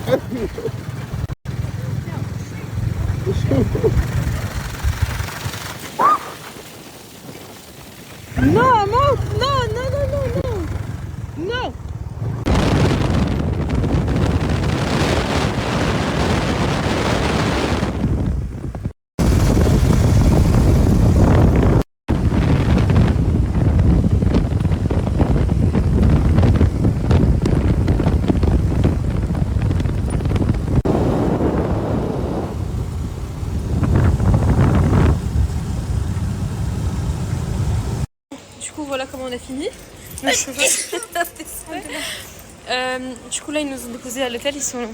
Non, non, non, non, non, non, non, non. Voilà comment on a fini. Le chauffeur. Du coup là ils nous ont déposés à l'hôtel, ils sont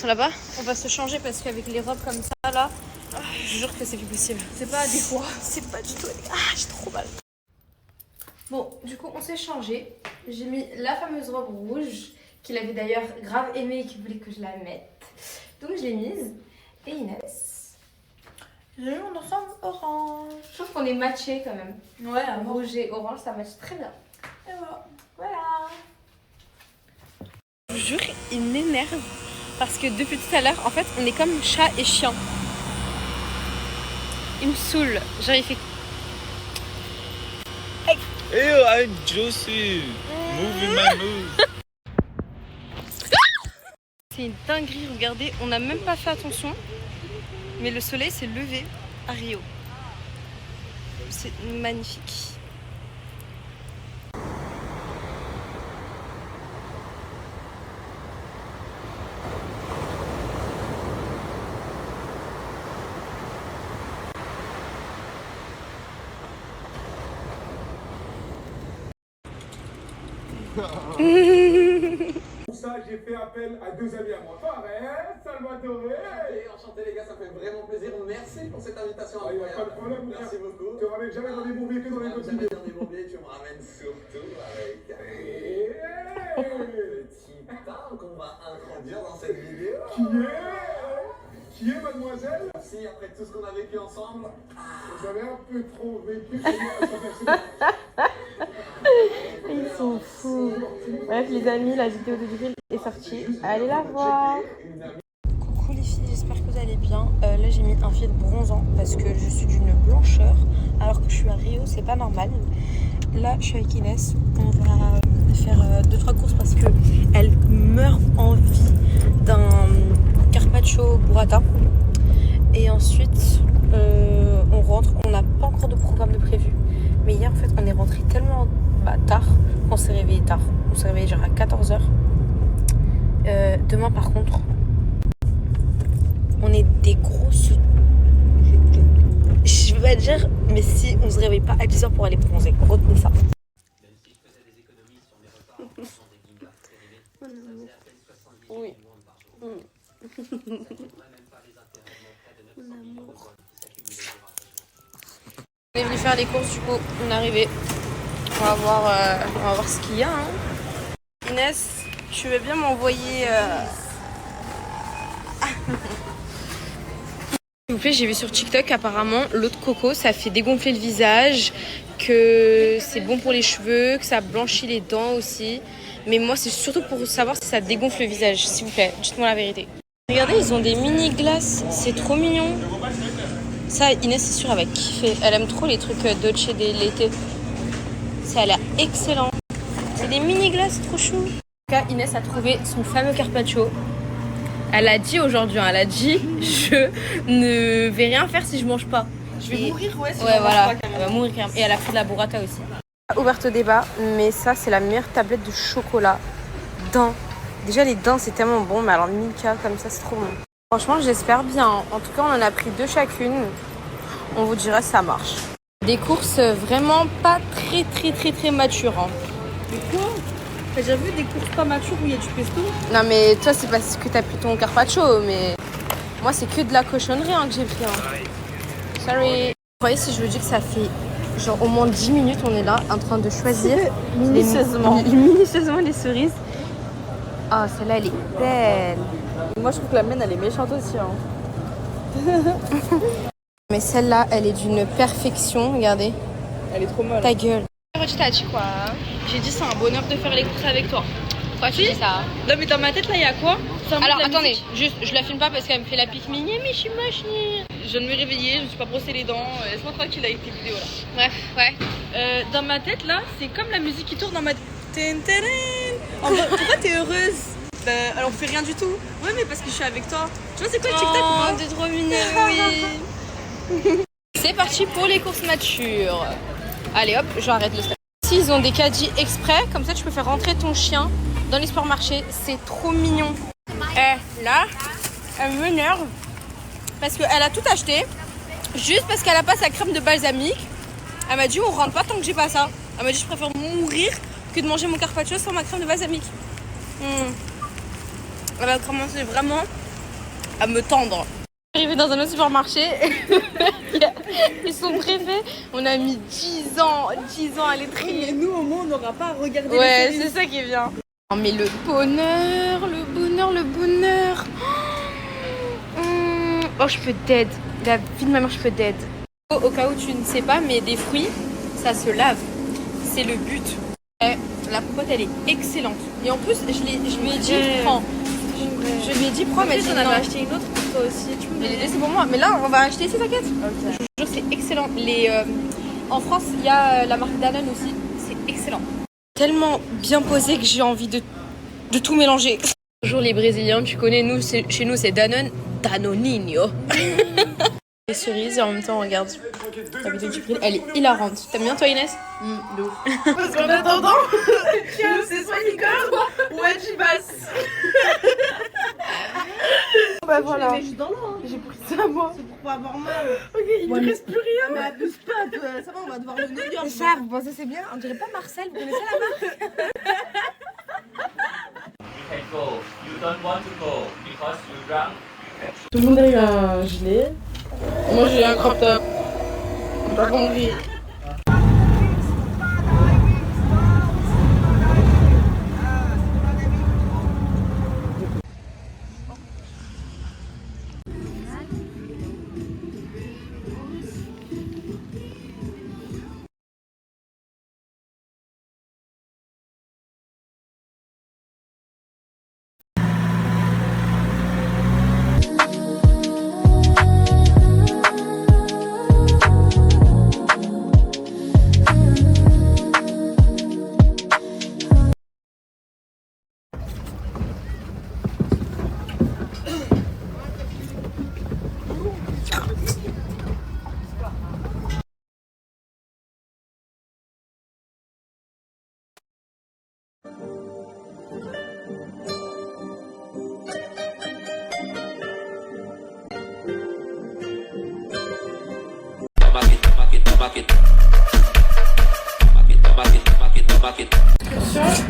là-bas. On va se changer parce qu'avec les robes comme ça là, je jure que c'est plus possible. C'est pas adéquat. C'est pas du tout adéquat. Ah, j'ai trop mal. Bon, du coup on s'est changé. J'ai mis la fameuse robe rouge qu'il avait d'ailleurs grave aimée et qu'il voulait que je la mette. Donc je l'ai mise. Et Inès, j'ai mis mon ensemble orange. Je trouve qu'on est matchés quand même. Ouais, rouge et orange, ça match très bien. Et voilà. Voilà. Je vous jure, il m'énerve. Parce que depuis tout à l'heure, en fait, on est comme chat et chien. Il me saoule. Genre, il fait... Hey. Ew, I'm Josie. Moving my move. C'est une dinguerie, regardez. On n'a même pas fait attention. Mais le soleil s'est levé à Rio. C'est magnifique. Pour ça, j'ai fait appel à deux amis à moi. Fares, Salvatore. Enchanté les gars, ça fait vraiment plaisir. Merci pour cette invitation. Il n'y a pas de problème, mon merci frère. beaucoup. Tu ne ramènes jamais dans des bourbiers que dans les Jamais petits. dans des bourbiers, tu me ramènes surtout avec le titan qu'on va introduire dans cette vidéo. Qui est mademoiselle? Si, après tout ce qu'on a vécu ensemble. Vous avez un peu trop vécu. Ils sont fous. Bref les amis, la vidéo de drill est sortie. Allez la voir. Coucou les filles, j'espère que vous allez bien. Là j'ai mis un fil bronzant parce que je suis d'une blancheur alors que je suis à Rio, c'est pas normal. Là je suis avec Inès, on va faire 2-3 courses parce que elle meurt envie d'un carpaccio burrata. Et ensuite on rentre, on n'a pas encore de programme de prévu. Mais hier en fait on est rentré tellement tard qu'on s'est réveillé tard. On s'est réveillé genre à 14h. Demain par contre, on est des grosses... Je vais pas dire, mais si on se réveille pas à 10h pour aller bronzer, retenez ça. Oui. Mon amour. On est venu faire les courses, du coup on est arrivé. On va voir ce qu'il y a. Hein. Inès, tu veux bien m'envoyer... S'il vous plaît, j'ai vu sur TikTok apparemment l'eau de coco ça fait dégonfler le visage, que c'est bon pour les cheveux, que ça blanchit les dents aussi. Mais moi c'est surtout pour savoir si ça dégonfle le visage. S'il vous plaît, dites-moi la vérité. Regardez, ils ont des mini glaces, c'est trop mignon. Ça, Inès c'est sûr elle va kiffer. Elle aime trop les trucs Dolce de l'été. Ça a l'air excellent. C'est des mini glaces trop chou. En tout cas, Inès a trouvé son fameux carpaccio. Elle a dit aujourd'hui, elle a dit je ne vais rien faire si je mange pas. Je vais mourir, ouais, si ouais, voilà. Elle va mourir carrément. Et elle a pris de la burrata aussi. Ouverte au débat, mais ça c'est la meilleure tablette de chocolat. Dents. Déjà les dents c'est tellement bon, mais alors Milka comme ça c'est trop bon. Franchement j'espère bien. En tout cas on en a pris 2 chacune. On vous dira si ça marche. Des courses vraiment pas très matures. Hein. Mais quoi? T'as déjà vu des courses pas matures où il y a du pesto? Non mais toi c'est parce que t'as pris ton carpaccio, mais moi c'est que de la cochonnerie hein, que j'ai pris. Hein. Sorry. Vous voyez si je vous dis que ça fait genre au moins 10 minutes on est là en train de choisir minutieusement les cerises. Ah oh, celle-là elle est belle. Moi je trouve que la mienne elle est méchante aussi. Hein. Mais celle-là elle est d'une perfection, regardez. Elle est trop molle. Ta gueule. J'ai dit c'est un bonheur de faire les courses avec toi. Pourquoi tu dis ça? Non mais dans ma tête là il y a quoi? Alors attendez, juste, je la filme pas parce qu'elle me fait la pique mini, mais je suis moche. Je viens de me réveiller, je me suis pas brossé les dents. Laisse-moi tranquille avec tes vidéos là. Bref, ouais. Dans ma tête là, c'est comme la musique qui tourne dans ma tête. Pourquoi t'es heureuse? Alors on fait rien du tout. Ouais, mais parce que je suis avec toi. Tu vois, c'est quoi le TikTok ou pas? T'es trop mignon, oui. C'est parti pour les courses matures. Allez hop, j'arrête le stade. Ici, ils ont des caddies exprès, comme ça tu peux faire rentrer ton chien dans les supermarchés. C'est trop mignon. Là, elle m'énerve parce qu'elle a tout acheté juste parce qu'elle a pas sa crème de balsamique. Elle m'a dit on rentre pas tant que j'ai pas ça. Elle m'a dit je préfère mourir que de manger mon carpaccio sans ma crème de balsamique. Elle va commencer vraiment à me tendre. Arrivé dans un autre supermarché, ils sont préfets. On a mis 10 ans à les trier. Et nous au moins on n'aura pas à regarder Ouais, les c'est ça qui est bien. Oh, mais le bonheur. Oh, je peux dead. La vie de ma mère, je peux dead. Au cas où tu ne sais pas, mais des fruits, ça se lave. C'est le but. La compote, elle est excellente. Et en plus, je lui ai dit, prends. Je lui ai dit, prends, mais j'en avais acheté une autre pour toi aussi. Mais les deux, c'est pour moi. Mais là, on va acheter ici, t'inquiète. Je vous jure, c'est excellent. En France, il y a la marque Danone aussi. C'est excellent. Tellement bien posé que j'ai envie de tout mélanger. Bonjour les Brésiliens, tu connais, chez nous, c'est Danone. Danoninho. Les cerises et en même temps, regarde. La vidéo du grill, elle est hilarante. T'aimes bien toi, Inès? De ouf. Parce qu'en attendant, c'est soit licorne ou Adjibas. Bah voilà. J'ai pris ça moi. C'est pour pas avoir mal. Ok, il ne reste plus rien. Mais abuse pas, ça va, on va devoir le nourrir. Ça, vous pensez c'est bien? On dirait pas Marcel, vous connaissez la marque? can go. You don't want to go because you drunk. Tout le monde a eu un gilet. Moi j'ai un crop top. Pas compris.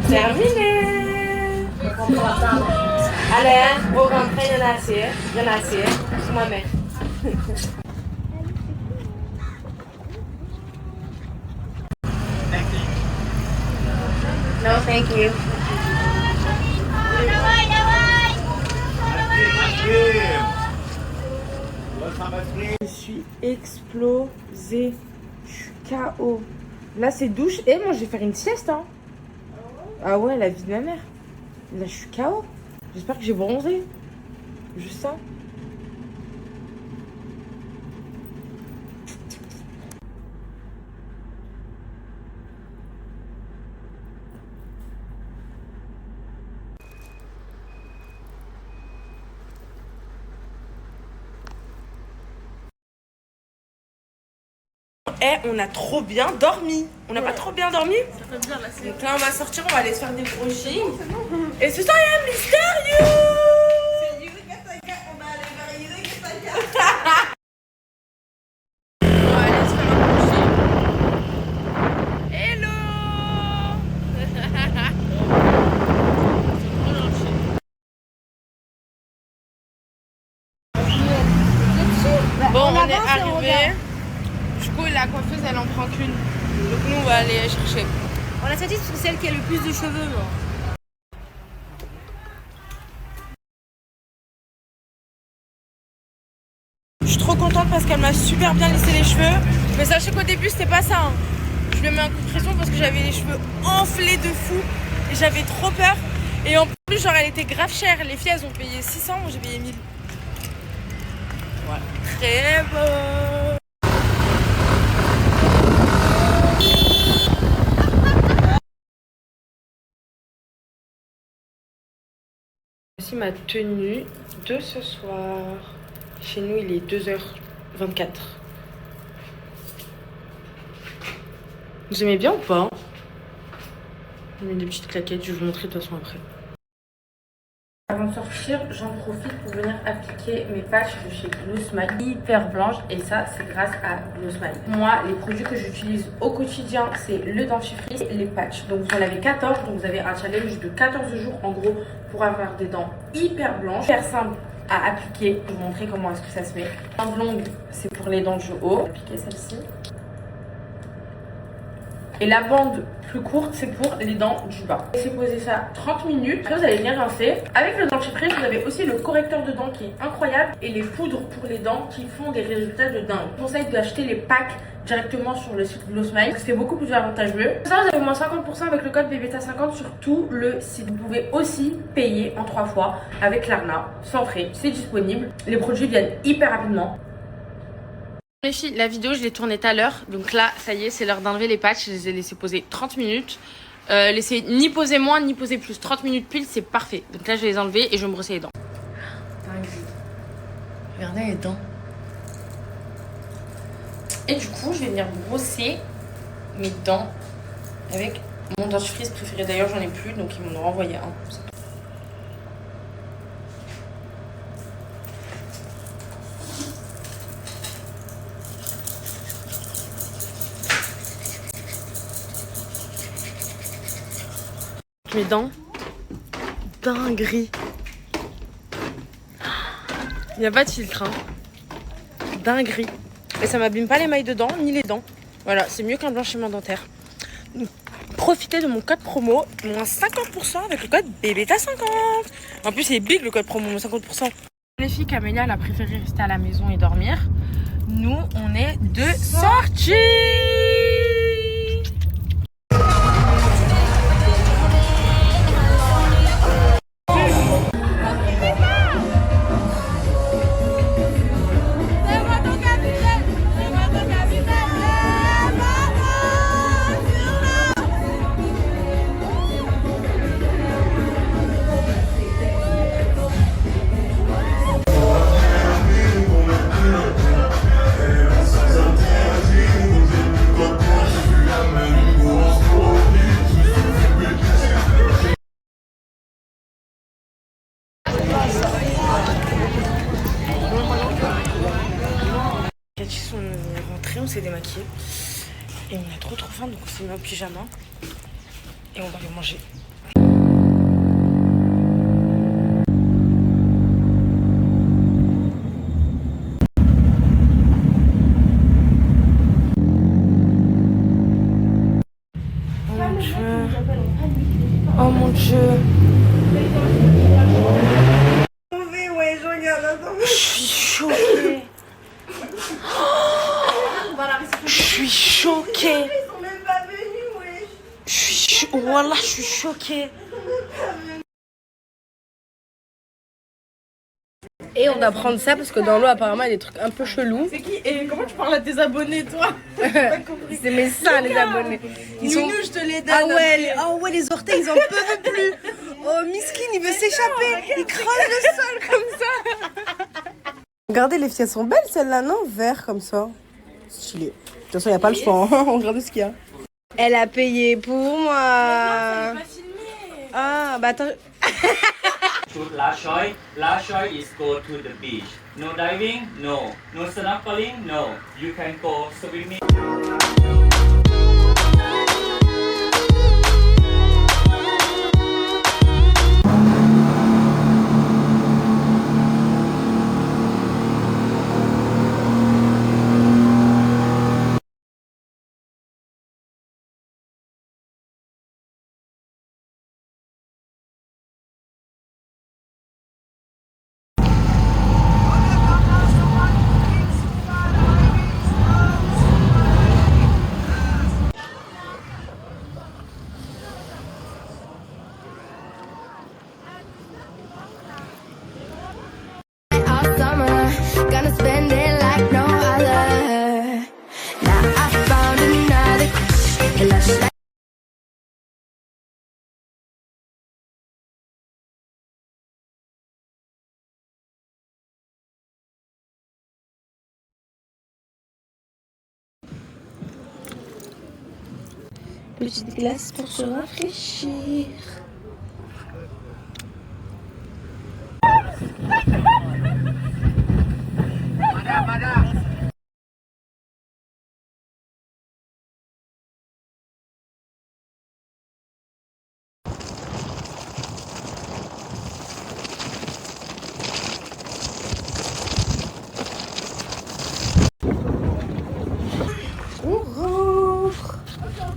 Terminé. Allez, on rentre, il y en a assez. C'est ma mère. No, thank you. Je suis explosée. Je suis KO. Là, c'est douche. Et moi, je vais faire une sieste. Hein. Ah ouais, la vie de ma mère. Là, je suis KO. J'espère que j'ai bronzé. Juste ça. On a trop bien dormi. On n'a pas trop bien dormi. Donc là, on va sortir, on va aller se faire des brushings. Et ce soir, il y a un mystérieux. On va aller se faire un brushing. Hello. Bon, on est arrivé. Du coup, la coiffeuse, elle en prend qu'une. Donc nous, on va aller chercher. On a choisi celle qui a le plus de cheveux, moi. Je suis trop contente parce qu'elle m'a super bien lissé les cheveux. Mais sachez qu'au début, c'était pas ça. Hein. Je lui ai mis un coup de pression parce que j'avais les cheveux enflés de fou. Et j'avais trop peur. Et en plus, genre, elle était grave chère. Les filles, elles ont payé 600, moi j'ai payé 1000. Voilà. Très beau. Voici ma tenue de ce soir. Chez nous, il est 2h24. Vous aimez bien ou pas? J'ai mis des petites claquettes, je vais vous montrer de toute façon après. Avant de sortir, j'en profite pour venir appliquer mes patchs de chez Glow Smile, hyper blanches, et ça c'est grâce à Glow Smile. Moi, les produits que j'utilise au quotidien, c'est le dentifrice et les patchs. Donc vous en avez 14, donc vous avez un challenge de 14 jours en gros pour avoir des dents hyper blanches, hyper simple à appliquer. Je vais vous montrer comment est-ce que ça se met. En longue, c'est pour les dents du haut. Appliquer celle-ci. Et la bande plus courte, c'est pour les dents du bas. Laissez poser ça 30 minutes. Après, vous allez venir rincer. Avec le dentifrice, vous avez aussi le correcteur de dents qui est incroyable. Et les poudres pour les dents qui font des résultats de dingue. Je vous conseille d'acheter les packs directement sur le site Glow Smile. C'est beaucoup plus avantageux. Ça, vous avez moins 50% avec le code BBTA50 sur tout le site. Vous pouvez aussi payer en 3 fois avec l'Arna, sans frais. C'est disponible. Les produits viennent hyper rapidement. Les filles, la vidéo je l'ai tournée tout à l'heure, donc là ça y est, c'est l'heure d'enlever les patchs. Je les ai laissés poser 30 minutes. Laissez ni poser moins ni poser plus, 30 minutes pile, c'est parfait. Donc là je vais les enlever et je vais me brosser les dents. Regardez les dents. Et du coup je vais venir brosser mes dents avec mon dentifrice préféré. D'ailleurs j'en ai plus, donc ils m'en ont renvoyé un. Mes dents, dinguerie. Il n'y a pas de filtre, hein. Dinguerie. Et ça m'abîme pas les mailles de dents ni les dents. Voilà, c'est mieux qu'un blanchiment dentaire. Donc, profitez de mon code promo, moins 50% avec le code BBTA50. En plus, c'est big le code promo, moins 50%. Les filles, Camélia, elle a préféré rester à la maison et dormir. Nous, on est de sortie. On est rentré, on s'est démaquillé et on a trop faim, donc on s'est mis en pyjama et on va aller manger. Oh mon Dieu. Oh mon Dieu. Je suis choquée. Je suis choquée. Ils sont même pas venus, wesh. Wallah, je suis choquée. Et on va prendre ça parce que dans l'eau apparemment il y a des trucs un peu chelous. C'est qui? Et comment tu parles à tes abonnés, toi? C'est mes seins les abonnés. Ils sont... je te les donne. Ah ouais, les orteils ils en peuvent plus. Oh Miskin il veut s'échapper. Il creuse le sol comme ça. Regardez les filles, elles sont belles celles-là, non? Vert comme ça. Stylé. De toute façon il n'y a pas le choix, hein. On regarde ce qu'il y a. Elle a payé pour moi. Ah bah attends. Last choice is go to the beach. No diving, no. No snorkeling, no. You can go swimming. petite glace pour se rafraîchir.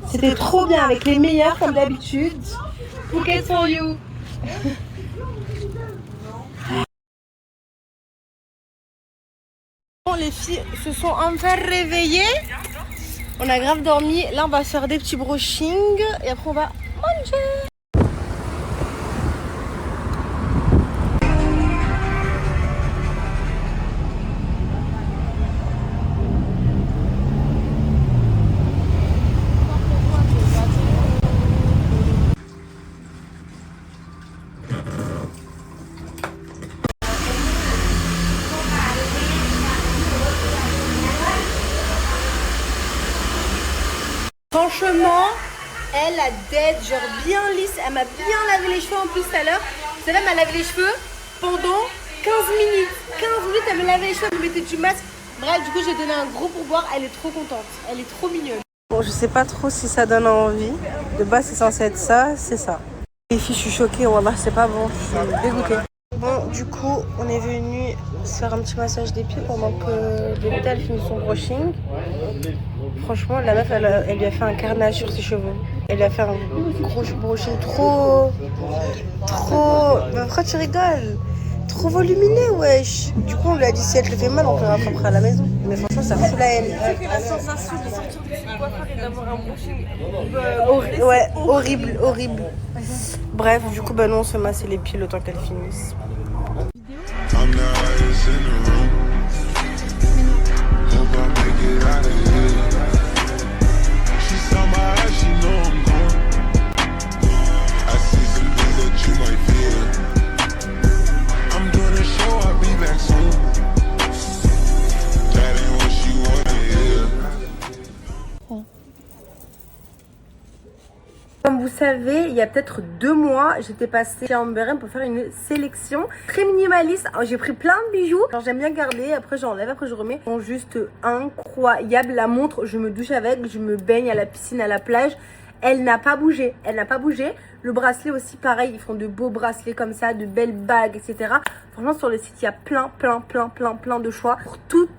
C'était trop bien avec les meilleurs comme d'habitude. Phuket for you. Bon, les filles se sont enfin réveillées. On a grave dormi. Là, on va faire des petits brushings et après on va manger. Franchement, elle a dead, genre bien lisse. Elle m'a bien lavé les cheveux en plus tout à l'heure. Vous savez, elle m'a lavé les cheveux pendant 15 minutes. 15 minutes, elle me lavait les cheveux, elle me mettait du masque. Bref, du coup, j'ai donné un gros pourboire. Elle est trop contente. Elle est trop mignonne. Bon, je sais pas trop si ça donne envie. De base, c'est censé être ça, c'est ça. Les filles, je suis choquée. Wallah, c'est pas bon. Je suis dégoûtée. Bon, du coup, on est venu se faire un petit massage des pieds pendant que Bébé elle finit son brushing. Franchement, la meuf, elle lui a fait un carnage sur ses cheveux. Elle lui a fait un gros brushing trop... Pourquoi tu rigoles? Trop volumineux, wesh. Du coup, on lui a dit si elle te fait mal, on peut rattraper à la maison. Mais franchement, ça fout la haine. C'est que la sensation de sortir de son coiffeur et d'avoir un brushing. Ouais, horrible, horrible. Bref, du coup, bah nous, on se masse les pieds le temps qu'elle finisse. I'm the highest in the room. Hope I make it out of here. She saw my eyes, she know I'm gone. I see some things that you might fear. I'm doing a show, I'll be back soon. That ain't what she wanna hear. Comme vous savez, il y a peut-être 2 mois, j'étais passée chez Amber pour faire une sélection très minimaliste. J'ai pris plein de bijoux. Alors j'aime bien garder, après j'enlève, après je remets. Ils sont juste incroyables. La montre, je me douche avec, je me baigne à la piscine, à la plage. Elle n'a pas bougé, elle n'a pas bougé. Le bracelet aussi, pareil, ils font de beaux bracelets comme ça, de belles bagues, etc. Franchement, sur le site, il y a plein de choix. Pour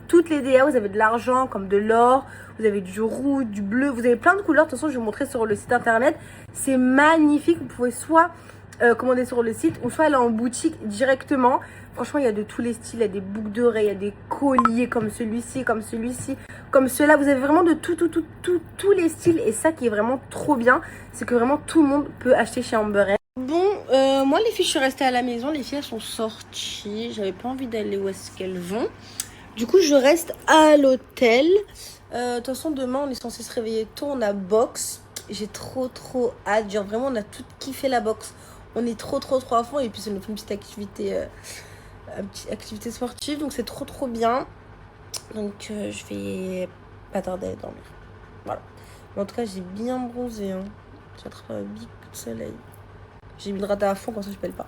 toutes les DA, vous avez de l'argent comme de l'or, vous avez du rouge, du bleu, vous avez plein de couleurs. De toute façon, je vais vous montrer sur le site internet. C'est magnifique, vous pouvez soit commander sur le site ou soit aller en boutique directement. Franchement, il y a de tous les styles, il y a des boucles d'oreilles, il y a des colliers comme celui-ci, comme cela. Vous avez vraiment de tous les styles. Et ça qui est vraiment trop bien, c'est que vraiment tout le monde peut acheter chez Amber. Bon, moi les filles, je suis restée à la maison. Les filles, elles sont sorties. J'avais pas envie d'aller où est-ce qu'elles vont. Du coup, je reste à l'hôtel. De toute façon, demain, on est censé se réveiller tôt. On a boxe. J'ai trop hâte. Genre, vraiment, on a tout kiffé la boxe. On est trop à fond. Et puis, c'est notre petite activité... activité sportive, donc c'est trop bien. Donc je vais pas tarder à dormir. Voilà. Mais en tout cas, j'ai bien bronzé. Hein. J'ai attrapé un big coup de soleil. J'ai mis le hydraté à fond, comme ça je pèle pas.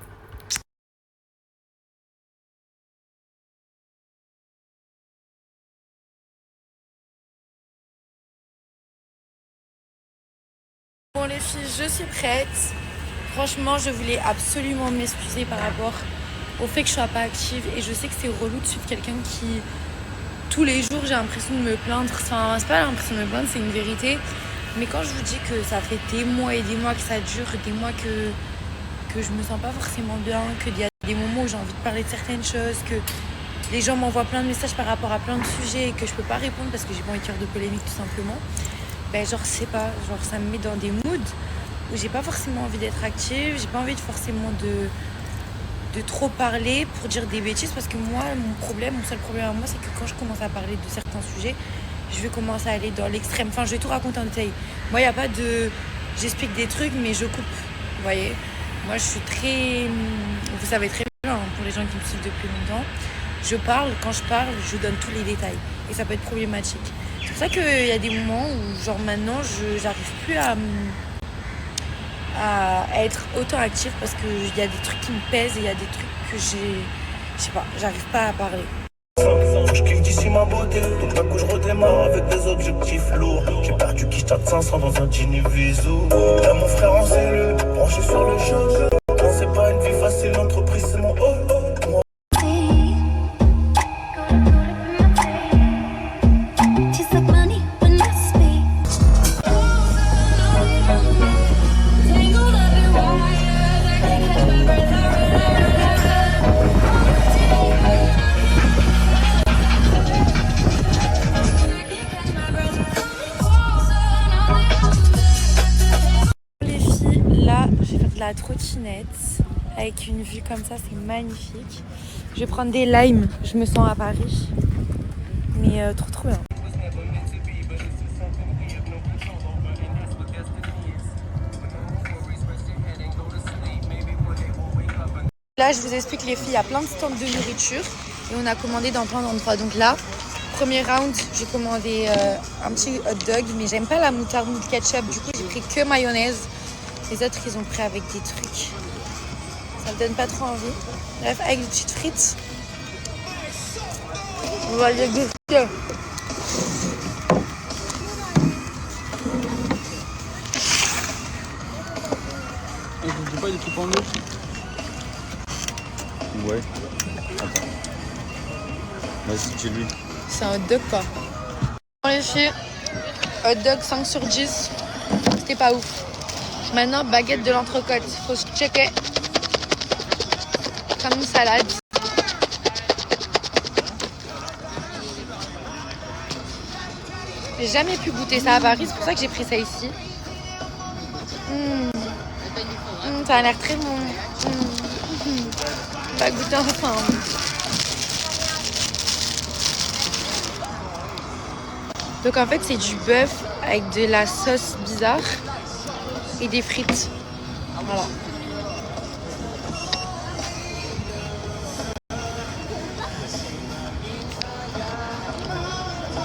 Bon les filles, je suis prête. Franchement, je voulais absolument m'excuser par rapport au fait que je sois pas active, et je sais que c'est relou de suivre quelqu'un qui tous les jours j'ai l'impression de me plaindre. Enfin, c'est pas l'impression de me plaindre, c'est une vérité. Mais quand je vous dis que ça fait des mois et des mois que ça dure, des mois que je me sens pas forcément bien, qu'il y a des moments où j'ai envie de parler de certaines choses, que les gens m'envoient plein de messages par rapport à plein de sujets et que je peux pas répondre parce que j'ai pas envie de faire de polémique tout simplement, ben genre je sais pas, genre ça me met dans des moods où j'ai pas forcément envie d'être active, j'ai pas envie de forcément de trop parler pour dire des bêtises, parce que moi, mon seul problème à moi, c'est que quand je commence à parler de certains sujets, je vais commencer à aller dans l'extrême. Enfin, je vais tout raconter en détail. Moi, il n'y a pas de... J'explique des trucs, mais je coupe. Vous voyez? Moi, je suis très... Vous savez très bien, hein, pour les gens qui me suivent depuis longtemps, je parle, quand je parle, je donne tous les détails. Et ça peut être problématique. C'est pour ça qu'il y a des moments où, genre maintenant, j'arrive plus à être autant active parce qu'il y a des trucs qui me pèsent et il y a des trucs que je sais pas, j'arrive pas à parler. Je kiffe d'ici ma beauté, donc d'un coup je redémarre avec des objectifs lourds. J'ai perdu qui 500 dans un Gini Visou. Là mon frère en cellule, branché sur le jeu. Non c'est pas une vie facile, l'entreprise c'est mon oh. La trottinette avec une vue comme ça, c'est magnifique. Je vais prendre des limes, je me sens à Paris, mais trop bien. Là je vous explique les filles, il y a plein de stands de nourriture et on a commandé dans plein d'endroits. Donc là, premier round, j'ai commandé un petit hot dog, mais j'aime pas la moutarde ni le ketchup, du coup j'ai pris que mayonnaise. Les autres, ils ont pris avec des trucs. Ça me donne pas trop envie. Bref, avec des petites frites. On va les goûter. Et je dis pas des trucs en deux. Ouais. Attends. Vas-y, chez lui. C'est un hot dog quoi. Les filles, hot dog 5 sur 10. C'était pas ouf. Maintenant, baguette de l'entrecôte. Faut se checker. Comme une salade. J'ai jamais pu goûter ça à Paris, c'est pour ça que j'ai pris ça ici. Ça a l'air très bon. On va goûter ensemble. Donc en fait, c'est du bœuf avec de la sauce bizarre. Et des frites. Voilà.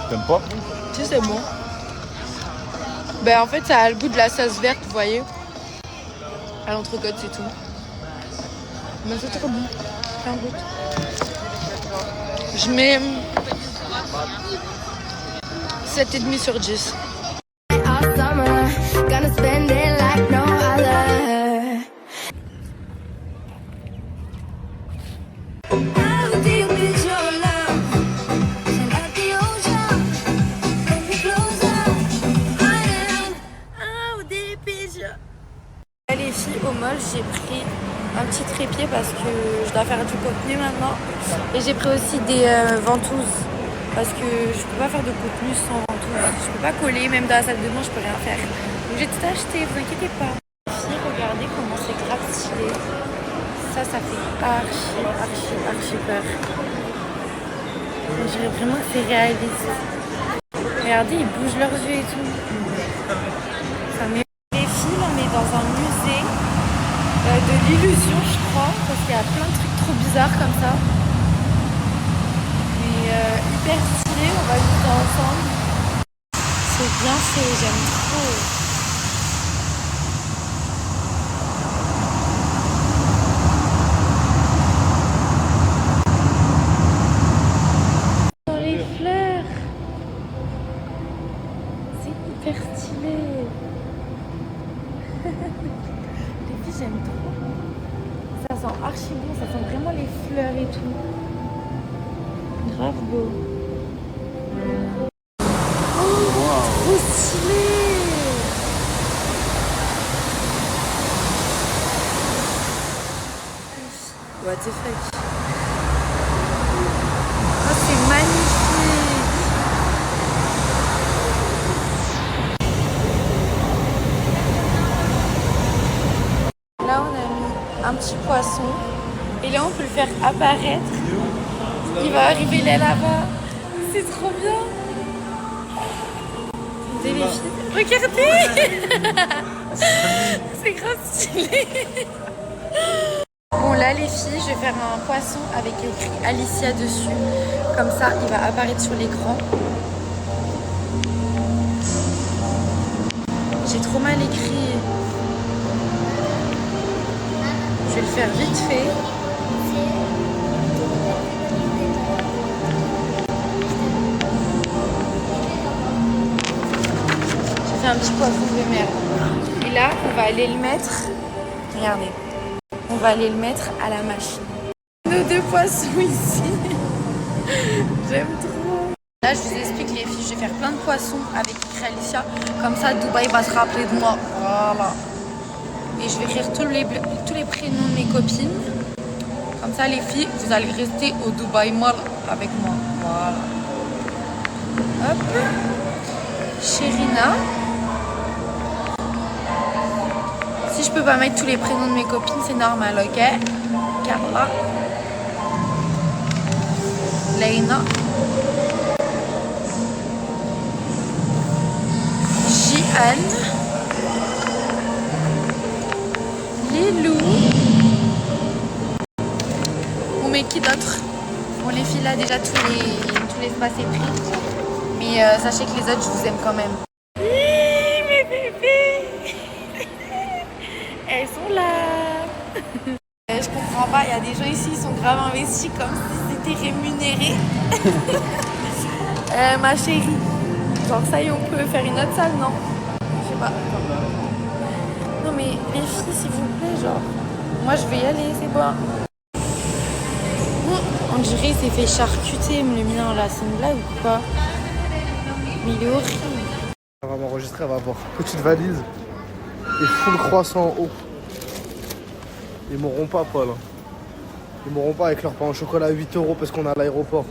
T'aimes pas? Si, c'est bon. Ben en fait, ça a le goût de la sauce verte, vous voyez. À l'entrecôte, c'est tout. Mais c'est trop bon. Plein de goût. Je mets 7,5 sur 10. Les filles, au mall, j'ai pris un petit trépied parce que je dois faire du contenu maintenant. Et j'ai pris aussi des ventouses parce que je peux pas faire de contenu sans ventouses. Je peux pas coller, même dans la salle de bain, je peux rien faire. Donc j'ai tout acheté, vous inquiétez pas. Les filles, regardez comment c'est grave stylé. Ça fait archi peur. On dirait vraiment que c'est réaliste. Regardez, ils bougent leurs yeux et tout. Ça met... Les filles, on est dans un musée de l'illusion, je crois, parce qu'il y a plein de trucs trop bizarres comme ça. Mais hyper stylé, on va visiter ensemble. C'est bien fait, j'aime trop. J'aime trop. Ça sent archi bon, ça sent vraiment les fleurs et tout. Grave beau. Oh, trop stylé. What the fuck. Oh, c'est magnifique. Là, on a mis un petit poisson. Et là, on peut le faire apparaître. Il va arriver là, là-bas. C'est trop bien. Regardez. C'est grave stylé. Bon, là, les filles, je vais faire un poisson avec écrit Alicia dessus. Comme ça, il va apparaître sur l'écran. J'ai trop mal écrit. Je vais le faire vite fait. J'ai fait un petit poisson de mer. Et là, on va aller le mettre. Regardez. On va aller le mettre à la machine. Nos 2 poissons ici. J'aime trop. Là, je vous explique les filles, je vais faire plein de poissons avec Alicia. Comme ça, Dubaï va se rappeler de moi. Voilà. Et je vais écrire tous les prénoms de mes copines. Comme ça, les filles, vous allez rester au Dubaï Mall avec moi. Voilà. Hop. Chérina. Si je peux pas mettre tous les prénoms de mes copines, c'est normal, ok? Carla. Leïna. Jihan. Lilou. On met qui d'autre? Bon, les filles, là, déjà, tout l'espace est pris. Mais sachez que les autres, je vous aime quand même. Oui, mes bébés. Elles sont là. Je comprends pas, il y a des gens ici, ils sont grave investis comme si c'était rémunéré. Ma chérie. Genre, ça y est, on peut faire une autre salle, non? Je sais pas. Non, mais les filles, s'il vous plaît, genre. Moi, je vais y aller, c'est bon. On dirait qu'il s'est fait charcuter, le mien, là. C'est une blague ou quoi? Mais il est horrible. Elle va m'enregistrer, elle va voir. Petite valise et full croissant en haut. Ils m'auront pas, Paul. Ils m'auront pas avec leur pain au chocolat à 8 € parce qu'on est à l'aéroport.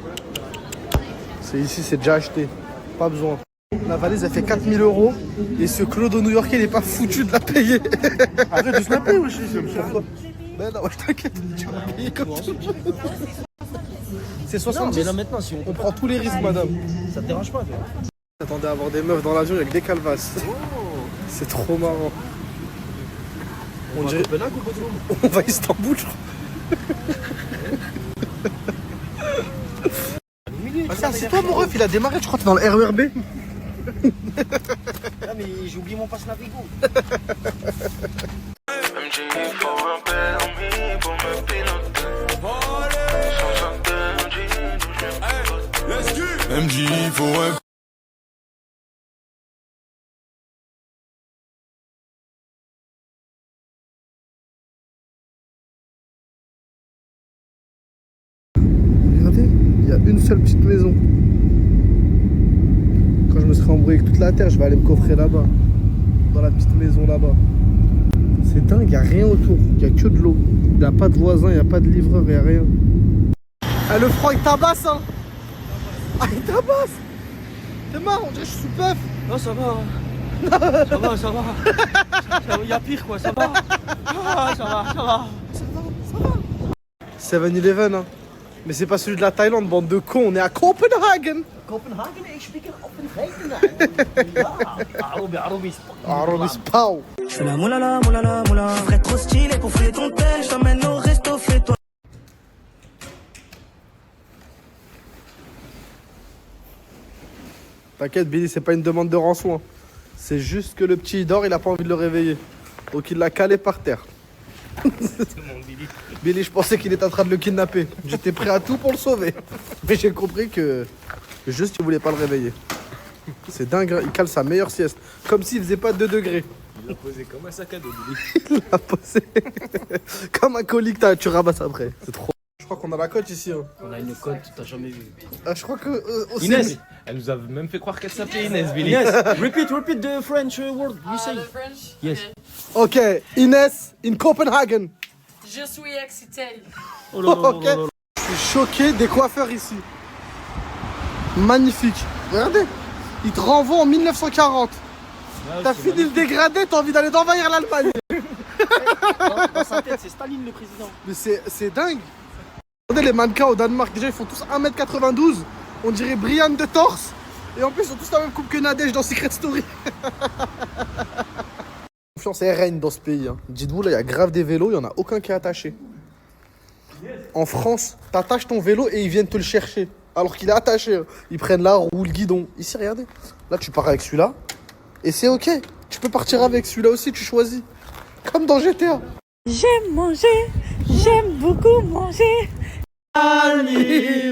C'est ici, c'est déjà acheté. Pas besoin. La valise, elle fait 4000 € et ce Clodo New-Yorkais, il est pas foutu de la payer. Arrête de snapper, wesh. Ben non, je t'inquiète, tu vas payer comme tu veux. C'est 70. Mais là maintenant, si on prend tous les risques, madame. Ça te dérange pas, toi? J'attendais à avoir des meufs dans l'avion avec des calvasses. Oh. C'est trop marrant. On dirait... On va à Istanbul, je crois. C'est toi mon ref, il a démarré, je crois que t'es dans le RERB. Ah mais j'ai oublié mon passe Navigo. MJ faut un... Regardez, il y a une seule petite maison. Quand je me serai embrouillé avec toute la terre, je vais aller me coffrer là-bas. Dans la petite maison là-bas. C'est dingue, il n'y a rien autour. Il n'y a que de l'eau. Il n'y a pas de voisin, il n'y a pas de livreur, il n'y a rien. Ah, le froid, il tabasse, hein. Ah, il tabasse. T'es marre, on dirait que je suis bœuf. Non, ça va. Ça va. Il y a pire, quoi, ça va. Ah, ça va. 7-Eleven, hein. Mais c'est pas celui de la Thaïlande, bande de cons. On est à Copenhagen. Copenhagen, ik spreek Copenhagen. Arabi Spau. Je fais la moulala, Vrai trop stylé pour fouiller ton tel. Je t'emmène au resto, fais-toi. T'inquiète, Billy, c'est pas une demande de rançon. Hein. C'est juste que le petit il dort, il a pas envie de le réveiller. Donc il l'a calé par terre. Billy, je pensais qu'il était en train de le kidnapper. J'étais prêt à tout pour le sauver. Mais j'ai compris que juste il voulait pas le réveiller. C'est dingue, hein. Il cale sa meilleure sieste. Comme s'il faisait pas 2 degrés. Il l'a posé comme un sac à dos, Billy. Il l'a posé comme un colis que tu ramasses après. C'est trop. Je crois qu'on a la cote ici. Hein. On a une cote, t'as jamais vu. Ah, je crois que... Inès, elle nous a même fait croire qu'elle s'appelait Inès, Billy. Yes, repeat the French word you say. French? Yes. Ok, Inès in Copenhagen. Je suis excitée. Oh là là Ok. Je suis choqué des coiffeurs ici. Magnifique. Regardez, ils te renvoient en 1940. T'as fini le dégradé, t'as envie d'aller d'envahir l'Allemagne. Dans sa tête, c'est Staline le président. Mais c'est dingue. Regardez les mannequins au Danemark, déjà ils font tous 1m92. On dirait Brian de torse. Et en plus ils ont tous la même coupe que Nadège dans Secret Story. La confiance elle règne dans ce pays. Hein. Dites-vous, là il y a grave des vélos, il n'y en a aucun qui est attaché. En France, t'attaches ton vélo et ils viennent te le chercher. Alors qu'il est attaché. Hein. Ils prennent la roue, le guidon. Ici, regardez. Là tu pars avec celui-là. Et c'est ok. Tu peux partir avec celui-là aussi, tu choisis. Comme dans GTA. J'aime manger, j'aime beaucoup manger. Allez.